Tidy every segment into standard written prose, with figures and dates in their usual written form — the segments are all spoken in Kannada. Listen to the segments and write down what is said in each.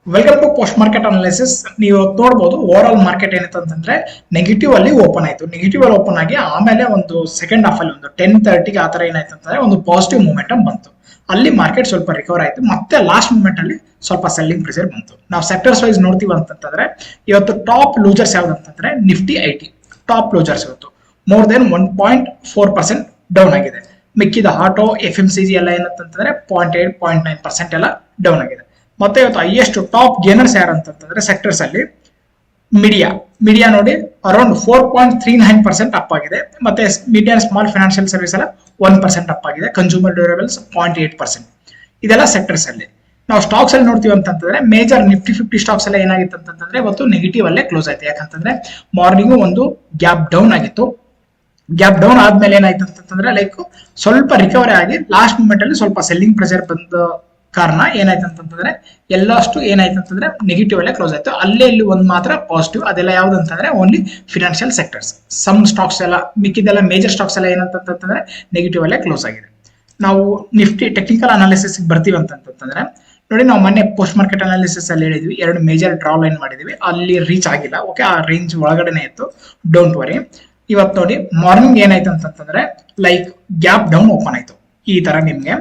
Welcome to post market analysis. ನೀವು ನೋಡಬಹುದು ಓವರ್ ಆಲ್ ಮಾರ್ಕೆಟ್ ಏನಿತ್ತಂತಂದ್ರೆ ನೆಗೆಟಿವ್ ಅಲ್ಲಿ ಓಪನ್ ಆಯ್ತು. ನೆಗೆಟಿವ್ ಅಲ್ಲಿ ಓಪನ್ ಆಗಿ ಆಮೇಲೆ ಒಂದು ಸೆಕೆಂಡ್ ಹಾಫ್ ಅಲ್ಲಿ ಒಂದು 10:30 ಆ ತರ ಏನಾಯ್ತು ಅಂತಂದ್ರೆ ಒಂದು ಪಾಸಿಟಿವ್ ಮೂಮೆಂಟಮ್ ಬಂತು. ಅಲ್ಲಿ ಮಾರ್ಕೆಟ್ ಸ್ವಲ್ಪ ರಿಕವರ್ ಆಯ್ತು. ಮತ್ತೆ ಲಾಸ್ಟ್ ಮೂಮೆಂಟ್ ಅಲ್ಲಿ ಸ್ವಲ್ಪ ಸೆಲ್ಲಿಂಗ್ ಪ್ರೆಷರ್ ಬಂತು. ನಾವು ಸೆಕ್ಟರ್ಸ್ ವೈಸ್ ನೋಡ್ತೀವಿ ಅಂತಂದ್ರೆ ಇವತ್ತು ಟಾಪ್ ಲೂಸರ್ಸ್ ಯಾವ್ದು ಅಂತಂದ್ರೆ ನಿಫ್ಟಿ ಐಟಿ ಟಾಪ್ ಲೂಸರ್ಸ್ ಇವತ್ತು ಮೋರ್ ದೆನ್ 1.4% ಡೌನ್ ಆಗಿದೆ. ಮಿಕ್ಕಿದ ಆಟೋ FMCG ಎಲ್ಲ ಏನಂತಂದ್ರೆ 0.8 0.9% ಎಲ್ಲ ಡೌನ್ ಆಗಿದೆ. ಮತ್ತೆ ಇವತ್ತು ಹೈಯೆಸ್ಟ್ ಟಾಪ್ ಗೇನರ್ಸ್ ಯಾರು ಅಂತಂದ್ರೆ ಸೆಕ್ಟರ್ಸ್ ಅಲ್ಲಿ ಮೀಡಿಯಾ ನೋಡಿ ಅರೌಂಡ್ 4.39% ಅಪ್ ಆಗಿದೆ. ಮತ್ತೆ ಮೀಡಿಯಾ ಸ್ಮಾಲ್ ಫೈನಾನ್ಷಿಯಲ್ ಸರ್ವಿಸ್ ಎಲ್ಲ 1% ಅಪ್ ಆಗಿದೆ. Consumer durables 0.8%. ಇದೆಲ್ಲ ಸೆಕ್ಟರ್ಸ್ ಅಲ್ಲಿ. ನಾವು ಸ್ಟಾಕ್ಸ್ ಅಲ್ಲಿ ನೋಡ್ತೀವಿ ಅಂತಂದ್ರೆ ಮೇಜರ್ ನಿಫ್ಟಿ 50 ಸ್ಟಾಕ್ಸ್ ಎಲ್ಲ ಏನಾಗಿತ್ತು ಅಂತಂದ್ರೆ ಇವತ್ತು ನೆಗೆಟಿವ್ ಅಲ್ಲೇ ಕ್ಲೋಸ್ ಆಯ್ತು. ಯಾಕಂತಂದ್ರೆ ಮಾರ್ನಿಂಗ್ ಒಂದು ಗ್ಯಾಪ್ ಡೌನ್ ಆಗಿತ್ತು. ಗ್ಯಾಪ್ ಡೌನ್ ಆದ್ಮೇಲೆ ಏನಾಯ್ತು ಅಂತಂದ್ರೆ ಲೈಕ್ ಸ್ವಲ್ಪ ರಿಕವರಿ ಆಗಿ ಲಾಸ್ಟ್ ಮೂಮೆಂಟ್ ಅಲ್ಲಿ ಸ್ವಲ್ಪ ಸೆಲ್ಲಿಂಗ್ ಪ್ರೆಷರ್ ಬಂದ ಕಾರಣ ಏನಾಯ್ತು ಅಂತಂದ್ರೆ ಎಲ್ಲಷ್ಟು ಏನಾಯ್ತು ಅಂತಂದ್ರೆ ನೆಗೆಟಿವ್ ಅಲ್ಲೇ ಕ್ಲೋಸ್ ಆಯ್ತು. ಅಲ್ಲೇ ಇಲ್ಲಿ ಒಂದು ಮಾತ್ರ ಪಾಸಿಟಿವ್. ಅದೆಲ್ಲ ಯಾವ್ದು ಅಂತಂದ್ರೆ only financial sectors. Some stocks ಎಲ್ಲ ಮಿಕ್ಕಿದೆಲ್ಲ ಮೇಜರ್ ಸ್ಟಾಕ್ಸ್ ಎಲ್ಲ ಏನಂತಂದ್ರೆ ನೆಗೆಟಿವ್ ಅಲ್ಲೇ ಕ್ಲೋಸ್ ಆಗಿದೆ. ನಾವು ನಿಫ್ಟಿ ಟೆಕ್ನಿಕಲ್ ಅನಾಲಿಸಿಸ್ ಬರ್ತೀವಿ ಅಂತಂದ್ರೆ ನೋಡಿ, ನಾವು ಮೊನ್ನೆ ಪೋಸ್ಟ್ ಮಾರ್ಕೆಟ್ ಅನಾಲಿಸಿಸ್ ಅಲ್ಲಿ ಹೇಳಿದ್ವಿ, ಎರಡು ಮೇಜರ್ ಡ್ರಾ ಲೈನ್ ಮಾಡಿದ್ವಿ, ಅಲ್ಲಿ ರೀಚ್ ಆಗಿಲ್ಲ. ಓಕೆ, ಆ ರೇಂಜ್ ಒಳಗಡೆನೆ ಇತ್ತು, ಡೋಂಟ್ ವರಿ. ಇವತ್ತು ನೋಡಿ ಮಾರ್ನಿಂಗ್ ಏನಾಯ್ತು ಅಂತಂದ್ರೆ ಲೈಕ್ ಗ್ಯಾಪ್ ಡೌನ್ ಓಪನ್ ಆಯ್ತು. ಈ ತರ ನಿಮ್ಗೆ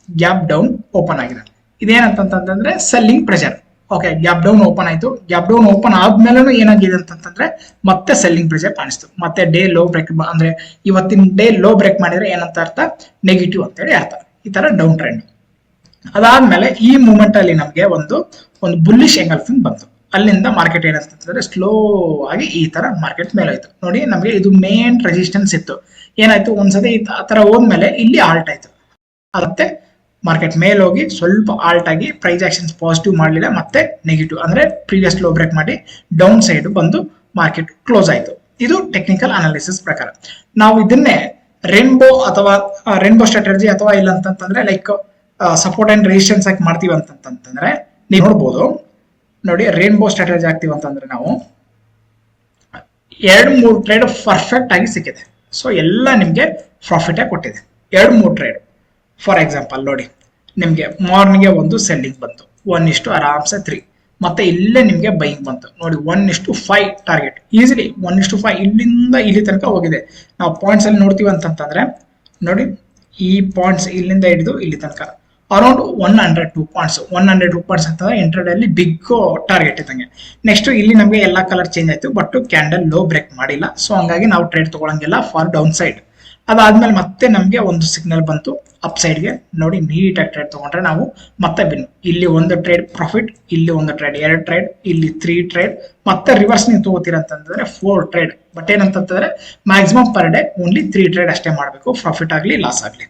ಗ್ಯಾಪ್ ಡೌನ್ ಓಪನ್ ಆಗಿದೆ. ಇದೇನಂತಂದ್ರೆ selling pressure. Okay, gap down open ಆಯ್ತು. ಗ್ಯಾಪ್ ಡೌನ್ ಓಪನ್ ಆದ್ಮೇಲೆ ಏನಾಗಿದೆ ಅಂತಂದ್ರೆ ಮತ್ತೆ ಸೆಲ್ಲಿಂಗ್ ಪ್ರೆಷರ್ ಕಾಣಿಸ್ತು. ಮತ್ತೆ ಡೇ ಲೋ ಬ್ರೇಕ್ ಅಂದ್ರೆ ಇವತ್ತಿನ ಡೇ ಲೋ ಬ್ರೇಕ್ ಮಾಡಿದ್ರೆ ಏನಂತ ಅರ್ಥ, ನೆಗೆಟಿವ್ ಅಂತೇಳಿ ಅರ್ಥ. ಈ ತರ ಡೌನ್ ಟ್ರೆಂಡ್. ಅದಾದ್ಮೇಲೆ ಈ ಮೂಮೆಂಟ್ ಅಲ್ಲಿ ನಮ್ಗೆ ಒಂದು ಬುಲ್ಲಿಶ್ ಎಂಗಲ್ಫಿಂಗ್ ಬಂತು. ಅಲ್ಲಿಂದ ಮಾರ್ಕೆಟ್ ಏನಂತಂದ್ರೆ ಸ್ಲೋ ಆಗಿ ಈ ತರ ಮಾರ್ಕೆಟ್ ಮೇಲೆ ಹೋಯ್ತು. ನೋಡಿ, ನಮ್ಗೆ ಇದು ಮೇನ್ ರೆಸಿಸ್ಟೆನ್ಸ್ ಇತ್ತು. ಏನಾಯ್ತು, ಒಂದ್ಸತಿ ಆ ತರ ಹೋದ್ಮೇಲೆ ಇಲ್ಲಿ ಆಲ್ಟ್ ಆಯ್ತು. ಮತ್ತೆ ಮಾರ್ಕೆಟ್ ಮೇಲೆ ಹೋಗಿ ಸ್ವಲ್ಪ ಆಲ್ಟ್ ಆಗಿ ಪ್ರೈಸ್ ಆಕ್ಷನ್ಸ್ ಪಾಸಿಟಿವ್ ಮಾಡಲಿಲ್ಲ, ಮತ್ತೆ ನೆಗೆಟಿವ್ ಅಂದ್ರೆ ಪ್ರೀವಿಯಸ್ ಲೋ ಬ್ರೇಕ್ ಮಾಡಿ ಡೌನ್ ಸೈಡ್ ಬಂದು ಮಾರ್ಕೆಟ್ ಕ್ಲೋಸ್ ಆಯ್ತು. ಇದು ಟೆಕ್ನಿಕಲ್ ಅನಾಲಿಸಿಸ್ ಪ್ರಕಾರ. ನಾವು ಇದನ್ನೇ ರೇನ್ಬೋ ಸ್ಟ್ರಾಟಜಿ ಅಥವಾ ಇಲ್ಲ ಅಂತಂದ್ರೆ ಲೈಕ್ ಸಪೋರ್ಟ್ ಅಂಡ್ ರೆಸಿಸ್ಟೆನ್ಸ್ ಆಗಿ ಮಾಡ್ತೀವಿ ಅಂತಂದ್ರೆ ನೀವು ನೋಡ್ಬೋದು. ನೋಡಿ, ರೇನ್ಬೋ ಸ್ಟ್ರಾಟಜಿ ಆಗ್ತೀವಿ ಅಂತಂದ್ರೆ ನಾವು 2-3 ಟ್ರೇಡ್ ಪರ್ಫೆಕ್ಟ್ ಆಗಿ ಸಿಕ್ಕಿದೆ. ಸೊ ಎಲ್ಲ ನಿಮ್ಗೆ ಪ್ರಾಫಿಟ್ ಕೊಟ್ಟಿದೆ 2-3 ಟ್ರೇಡ್. ಫಾರ್ ಎಕ್ಸಾಂಪಲ್ ನೋಡಿ, ನಿಮ್ಗೆ ಮಾರ್ನಿಂಗ್ ಒಂದು ಸೆಲ್ಲಿಂಗ್ ಬಂತು 1:3, ಮತ್ತೆ ಇಲ್ಲೇ ನಿಮ್ಗೆ ಬೈಯಿಂಗ್ ಬಂತು ನೋಡಿ 1:5 ಟಾರ್ಗೆಟ್. ಈಸಿಲಿ 1:5 ಇಲ್ಲಿಂದ ಇಲ್ಲಿ ತನಕ ಹೋಗಿದೆ. ನಾವು ಪಾಯಿಂಟ್ಸ್ ಅಲ್ಲಿ ನೋಡ್ತೀವಿ ಅಂತಂದ್ರೆ ನೋಡಿ, ಈ ಪಾಯಿಂಟ್ಸ್ ಇಲ್ಲಿಂದ ಹಿಡಿದು ಇಲ್ಲಿ ತನಕ ಅರೌಂಡ್ 102 ಪಾಯಿಂಟ್ಸ್ ಅಂತಂದ್ರೆ ಇಂಟ್ರಾಡೇ ಅಲ್ಲಿ ಬಿಗ್ ಟಾರ್ಗೆಟ್ ಇದ್ದಂಗೆ. ನೆಕ್ಸ್ಟ್ ಇಲ್ಲಿ ನಮಗೆ ಎಲ್ಲಾ ಕಲರ್ ಚೇಂಜ್ ಆಯ್ತು, ಬಟ್ ಕ್ಯಾಂಡಲ್ ಲೋ ಬ್ರೇಕ್ ಮಾಡಿಲ್ಲ. ಸೊ ಹಂಗಾಗಿ ನಾವು ಟ್ರೇಡ್ ತಗೊಳಂಗಿಲ್ಲ ಫಾರ್ ಡೌನ್ ಸೈಡ್. ಅದಾದ್ಮೇಲೆ ಮತ್ತೆ ನಮ್ಗೆ ಒಂದು ಸಿಗ್ನಲ್ ಬಂತು ಅಪ್ ಸೈಡ್ಗೆ. ನೋಡಿ, ನೀಟಾಗಿ ಟ್ರೇಡ್ ತಗೊಂಡ್ರೆ ನಾವು ಮತ್ತೆ ಬಿನ್. ಇಲ್ಲಿ ಒಂದು ಟ್ರೇಡ್ ಪ್ರಾಫಿಟ್, ಇಲ್ಲಿ ಒಂದು ಟ್ರೇಡ್, 2 ಟ್ರೇಡ್, ಇಲ್ಲಿ 3 ಟ್ರೇಡ್, ಮತ್ತೆ ರಿವರ್ಸ್ ನೀವು ತಗೋತೀರ ಅಂತಂದ್ರೆ 4 ಟ್ರೇಡ್. ಬಟ್ ಏನಂತಂದ್ರೆ maximum per day only 3 trade ಅಷ್ಟೇ ಮಾಡಬೇಕು, ಪ್ರಾಫಿಟ್ ಆಗಲಿ ಲಾಸ್ ಆಗಲಿ.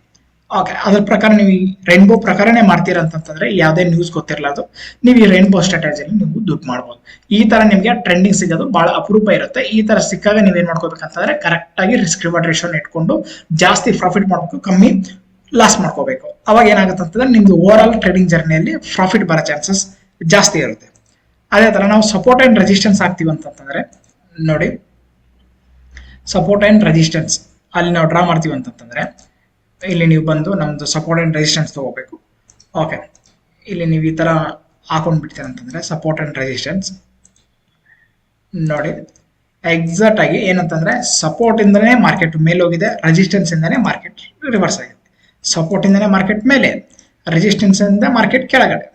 ಓಕೆ, ಅದ್ರ ಪ್ರಕಾರ ನೀವು ಈ ರೈನ್ಬೋ ಪ್ರಕಾರನೇ ಮಾಡ್ತೀರಾ ಅಂತಂದ್ರೆ ಯಾವುದೇ ನ್ಯೂಸ್ ಗೊತ್ತಿರಲಾರ್ದು ನೀವು ಈ ರೈನ್ಬೋ ಸ್ಟ್ರಾಟಜಿಯಲ್ಲಿ ನೀವು ದುಡ್ಡು ಮಾಡ್ಬೋದು. ಈ ತರ ನಿಮ್ಗೆ ಟ್ರೆಂಡಿಂಗ್ ಸಿಗೋದು ಬಹಳ ಅಪರೂಪ ಇರುತ್ತೆ. ಈ ತರ ಸಿಕ್ಕಾಗ ನೀವೇನ್ ಮಾಡ್ಕೋಬೇಕಂತಂದ್ರೆ ಕರೆಕ್ಟ್ ಆಗಿ ರಿಸ್ಕ್ ರಿವಾರ್ಡ್ ರೇಷನ್ ಇಟ್ಕೊಂಡು ಜಾಸ್ತಿ ಪ್ರಾಫಿಟ್ ಮಾಡ್ಬೇಕು, ಕಮ್ಮಿ ಲಾಸ್ ಮಾಡ್ಕೋಬೇಕು. ಅವಾಗ ಏನಾಗುತ್ತೆ ಅಂತಂದ್ರೆ ನಿಮ್ದು ಓವರ್ ಆಲ್ ಟ್ರೇಡಿಂಗ್ ಜರ್ನಿಯಲ್ಲಿ ಪ್ರಾಫಿಟ್ ಬರೋ ಚಾನ್ಸಸ್ ಜಾಸ್ತಿ ಇರುತ್ತೆ. ಅದೇ ತರ ನಾವು ಸಪೋರ್ಟ್ ಅಂಡ್ ರೆಸಿಸ್ಟೆನ್ಸ್ ಆಗ್ತೀವಿ ಅಂತಂದ್ರೆ ನೋಡಿ, ಸಪೋರ್ಟ್ ಅಂಡ್ ರೆಸಿಸ್ಟೆನ್ಸ್ ಅಲ್ಲಿ ನಾವು ಡ್ರಾ ಮಾಡ್ತೀವಿ ಅಂತಂದ್ರೆ ಇಲ್ಲಿ ನೀವು ಬಂದು ನಮ್ದು ಸಪೋರ್ಟ್ ಅಂಡ್ ರೆಸಿಸ್ಟೆನ್ಸ್ ತಗೋಬೇಕು. ಓಕೆ, ಇಲ್ಲಿ ನೀವು ಈ ತರ ಹಾಕೊಂಡ್ ಬಿಡ್ತೀರ ಅಂತಂದ್ರೆ ಸಪೋರ್ಟ್ ಅಂಡ್ ರೆಸಿಸ್ಟೆನ್ಸ್ ನೋಡಿ, ಎಕ್ಸಾಕ್ಟ್ ಆಗಿ ಏನಂತಂದ್ರೆ ಸಪೋರ್ಟ್ ಇಂದನೇ ಮಾರ್ಕೆಟ್ ಮೇಲೆ ಹೋಗಿದೆ, ರೆಸಿಸ್ಟೆನ್ಸ್ ಇಂದನೇ ಮಾರ್ಕೆಟ್ ರಿವರ್ಸ್ ಆಗಿದೆ. ಸಪೋರ್ಟ್ ಇಂದನೇ ಮಾರ್ಕೆಟ್ ಮೇಲೆ, ರೆಸಿಸ್ಟೆನ್ಸ್ ಇಂದ ಮಾರ್ಕೆಟ್ ಕೆಳಗಡೆ.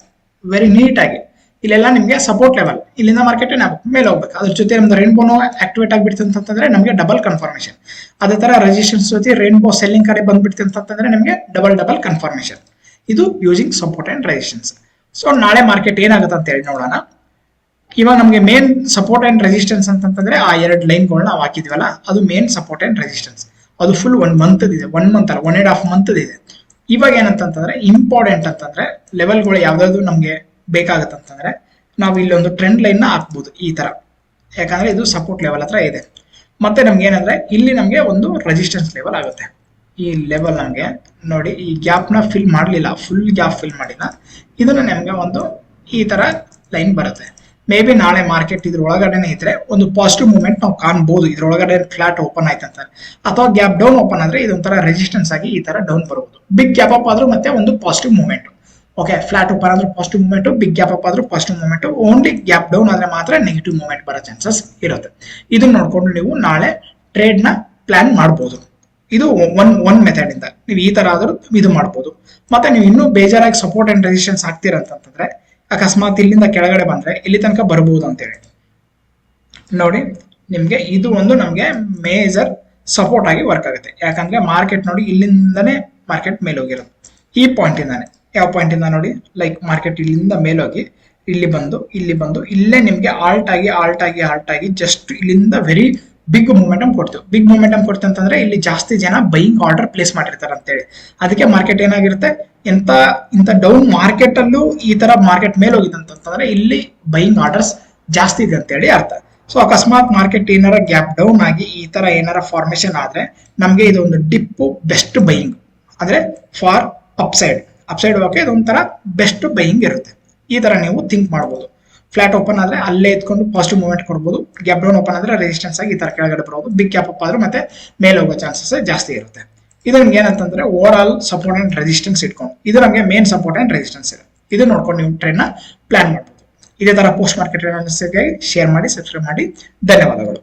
ವೆರಿ ನೀಟ್ ಆಗಿ ಇಲ್ಲೆಲ್ಲ ನಿಮಗೆ ಸಪೋರ್ಟ್ ಲೆವೆಲ್, ಇಲ್ಲಿಂದ ಮಾರ್ಕೆಟ್ ಮೇಲೆ ಹೋಗ್ಬೇಕು. ಅದ್ರ ಜೊತೆ ನಮ್ದು ರೇನ್ಬೋನು ಆಕ್ಟಿವೇಟ್ ಆಗಿಬಿಡ್ತು ಅಂತಂದ್ರೆ ನಮಗೆ ಡಬಲ್ ಕನ್ಫರ್ಮೇಶನ್. ಅದೇ ತರ ರೆಸಿಸ್ಟೆನ್ಸ್ ಜೊತೆ ರೇನ್ಬೋ ಸೆಲ್ಲಿಂಗ್ ಕಡೆ ಬಂದ್ಬಿಡ್ತು ಅಂತಂದ್ರೆ ನಿಮಗೆ ಡಬಲ್ ಕನ್ಫರ್ಮೇಶನ್. ಇದು using support and resistance. So ನಾಳೆ ಮಾರ್ಕೆಟ್ ಏನಾಗುತ್ತೆ ಅಂತ ಹೇಳಿ ನೋಡೋಣ. ಇವಾಗ ನಮಗೆ ಮೇನ್ ಸಪೋರ್ಟ್ ಅಂಡ್ ರೆಸಿಸ್ಟೆನ್ಸ್ ಅಂತಂದ್ರೆ ಆ 2 ಲೈನ್ಗಳನ್ನ ನಾವು ಹಾಕಿದ್ವಲ್ಲ, ಅದು ಮೇನ್ ಸಪೋರ್ಟ್ ಅಂಡ್ ರೆಸಿಸ್ಟೆನ್ಸ್. ಅದು ಫುಲ್ 1 ಮಂತ್ ಇದೆ, 1 ಮಂತ್ ಅಲ್ಲ 1.5 ಮಂತ್ ಇದೆ. ಇವಾಗ ಏನಂತಂದ್ರೆ ಇಂಪಾರ್ಟೆಂಟ್ ಅಂತಂದ್ರೆ ಲೆವೆಲ್ಗಳು ಯಾವ್ದಾದ್ರು ನಮ್ಗೆ ಬೇಕಾಗತ್ತಂತಂದ್ರೆ ನಾವು ಇಲ್ಲಿ ಒಂದು ಟ್ರೆಂಡ್ ಲೈನ್ ನ ಹಾಕ್ಬಹುದು ಈ ತರ. ಯಾಕಂದ್ರೆ ಇದು ಸಪೋರ್ಟ್ ಲೆವೆಲ್ ಹತ್ರ ಇದೆ. ಮತ್ತೆ ನಮ್ಗೆ ಏನಂದ್ರೆ ಇಲ್ಲಿ ನಮ್ಗೆ ಒಂದು ರೆಸಿಸ್ಟೆನ್ಸ್ ಲೆವೆಲ್ ಆಗುತ್ತೆ. ಈ ಲೆವೆಲ್ ನಮ್ಗೆ ನೋಡಿ, ಈ ಗ್ಯಾಪ್ ನ ಫಿಲ್ ಮಾಡಲಿಲ್ಲ, ಫುಲ್ ಗ್ಯಾಪ್ ಫಿಲ್ ಮಾಡಿಲ್ಲ. ಇದನ್ನ ನಮ್ಗೆ ಒಂದು ಈ ತರ ಲೈನ್ ಬರುತ್ತೆ. ಮೇ ಬಿ ನಾಳೆ ಮಾರ್ಕೆಟ್ ಇದ್ರ ಒಳಗಡೆನೆ ಇದ್ರೆ ಒಂದು ಪಾಸಿಟಿವ್ ಮೂವ್ಮೆಂಟ್ ನಾವು ಕಾಣಬಹುದು. ಇದ್ರೊಳಗಡೆ ಫ್ಲಾಟ್ ಓಪನ್ ಆಯ್ತಂತ, ಅಥವಾ ಗ್ಯಾಪ್ ಡೌನ್ ಓಪನ್ ಆದ್ರೆ ಇದೊಂಥರ ರೆಸಿಸ್ಟೆನ್ಸ್ ಆಗಿ ಈ ತರ ಡೌನ್ ಬರಬಹುದು. ಬಿಗ್ ಗ್ಯಾಪ್ ಅಪ್ ಆದ್ರೂ ಮತ್ತೆ ಒಂದು positive movement. Okay, flat open ಆದ್ರೆ positive movement, big gap up ಆದ್ರೂ positive movement, only gap down ಆದ್ರೆ ಮಾತ್ರ ನೆಗೆಟಿವ್ ಮೂವ್ಮೆಂಟ್ ಬರೋ ಚಾನ್ಸಸ್ ಇರುತ್ತೆ. ಇದನ್ನ ನೋಡ್ಕೊಂಡು ನೀವು ನಾಳೆ ಟ್ರೇಡ್ ನ ಪ್ಲಾನ್ ಮಾಡಬಹುದು. ಇದು ಒನ್ ಮೆಥಡ್ ಇಂದ ನೀವು ಈ ತರ ಆದ್ರೂ ಇದು ಮಾಡಬಹುದು. ಮತ್ತೆ ನೀವು ಇನ್ನೂ ಬೇಜಾರಾಗಿ ಸಪೋರ್ಟ್ ಅಂಡ್ ರೆಸಿಸ್ಟೆನ್ಸ್ ಆಗ್ತೀರಂತಂದ್ರೆ ಅಕಸ್ಮಾತ್ ಇಲ್ಲಿಂದ ಕೆಳಗಡೆ ಬಂದ್ರೆ ಇಲ್ಲಿ ತನಕ ಬರಬಹುದು ಅಂತ ಹೇಳಿ ನೋಡಿ. ನಿಮ್ಗೆ ಇದು ಒಂದು ನಮ್ಗೆ ಮೇಜರ್ ಸಪೋರ್ಟ್ ಆಗಿ ವರ್ಕ್ ಆಗುತ್ತೆ. ಯಾಕಂದ್ರೆ ಮಾರ್ಕೆಟ್ ನೋಡಿ ಇಲ್ಲಿಂದನೇ ಮಾರ್ಕೆಟ್ ಮೇಲೆ ಹೋಗಿರೋದು, ಈ ಪಾಯಿಂಟ್ ಇಂದಾನೆ. ಯಾವ ಪಾಯಿಂಟ್ ಇಂದ ನೋಡಿ, ಲೈಕ್ ಮಾರ್ಕೆಟ್ ಇಲ್ಲಿಂದ ಮೇಲೋಗಿ ಇಲ್ಲಿ ಬಂದು ಇಲ್ಲೇ ನಿಮ್ಗೆ ಆಲ್ಟ್ ಆಗಿ ಜಸ್ಟ್ ಇಲ್ಲಿಂದ ವೆರಿ ಬಿಗ್ ಮೂಮೆಂಟಮ್ ಕೊಡ್ತೀವಿ. ಬಿಗ್ ಮೂಮೆಂಟಮ್ ಕೊಡ್ತೀವಿ ಅಂತಂದ್ರೆ ಇಲ್ಲಿ ಜಾಸ್ತಿ ಜನ ಬೈಯಿಂಗ್ ಆರ್ಡರ್ ಪ್ಲೇಸ್ ಮಾಡಿರ್ತಾರೆ ಅಂತೇಳಿ. ಅದಕ್ಕೆ ಮಾರ್ಕೆಟ್ ಏನಾಗಿರುತ್ತೆ, ಇಂಥ ಡೌನ್ ಮಾರ್ಕೆಟ್ ಅಲ್ಲೂ ಈ ತರ ಮಾರ್ಕೆಟ್ ಮೇಲೆ ಹೋಗಿದೆ ಅಂತಂದ್ರೆ ಇಲ್ಲಿ ಬೈಯಿಂಗ್ ಆರ್ಡರ್ಸ್ ಜಾಸ್ತಿ ಇದೆ ಅಂತೇಳಿ ಅರ್ಥ. ಸೊ ಅಕಸ್ಮಾತ್ ಮಾರ್ಕೆಟ್ ಏನಾರ ಗ್ಯಾಪ್ ಡೌನ್ ಆಗಿ ಈ ತರ ಏನಾರ ಫಾರ್ಮೇಶನ್ ಆದ್ರೆ ನಮ್ಗೆ ಇದು ಒಂದು ಡಿಪ್ ಬೆಸ್ಟ್ ಬೈಯಿಂಗ್ ಅಂದ್ರೆ ಫಾರ್ ಅಪ್ಸೈಡ್ ಹೋಗಕ್ಕೆ ಇದೊಂಥರ ಬೆಸ್ಟ್ ಬೈಯಿಂಗ್ ಇರುತ್ತೆ. ಈ ತರ ನೀವು ಥಿಂಕ್ ಮಾಡಬಹುದು. ಫ್ಲಾಟ್ ಓಪನ್ ಆದ್ರೆ ಅಲ್ಲೇ ಎತ್ಕೊಂಡು ಪಾಸಿಟಿವ್ ಮೂವ್ಮೆಂಟ್ ಕೊಡಬಹುದು. ಗ್ಯಾಪ್ ಡೌನ್ ಓಪನ್ ಆದ್ರೆ ರೆಸಿಸ್ಟೆನ್ಸ್ ಆಗಿ ಈ ತರ ಕೆಳಗಡೆ ಬರೋದು. ಬಿಗ್ ಗ್ಯಾಪ್ ಅಪ್ ಆದ್ರೆ ಮತ್ತೆ ಮೇಲೆ ಹೋಗೋ ಚಾನ್ಸಸ್ ಜಾಸ್ತಿ ಇರುತ್ತೆ. ಇದು ನಮ್ಗೆ ಏನಂತಂದ್ರೆ over all support and resistance ಇಟ್ಕೊಂಡು ಇದು ನಮಗೆ ಮೇನ್ ಸಪೋರ್ಟ್ ಅಂಡ್ ರೆಸಿಸ್ಟೆನ್ಸ್ ಇದೆ. ಇದು ನೋಡ್ಕೊಂಡು ನೀವು ಟ್ರೇಡ್ ನ ಪ್ಲಾನ್ ಮಾಡಬಹುದು. ಇದೇ ತರ ಪೋಸ್ಟ್ ಮಾರ್ಕೆಟ್ ಅನಾಲಿಸಿಸ್ ಗಾಗಿ ಶೇರ್ ಮಾಡಿ, ಸಬ್ಸ್ಕ್ರೈಬ್ ಮಾಡಿ. ಧನ್ಯವಾದಗಳು.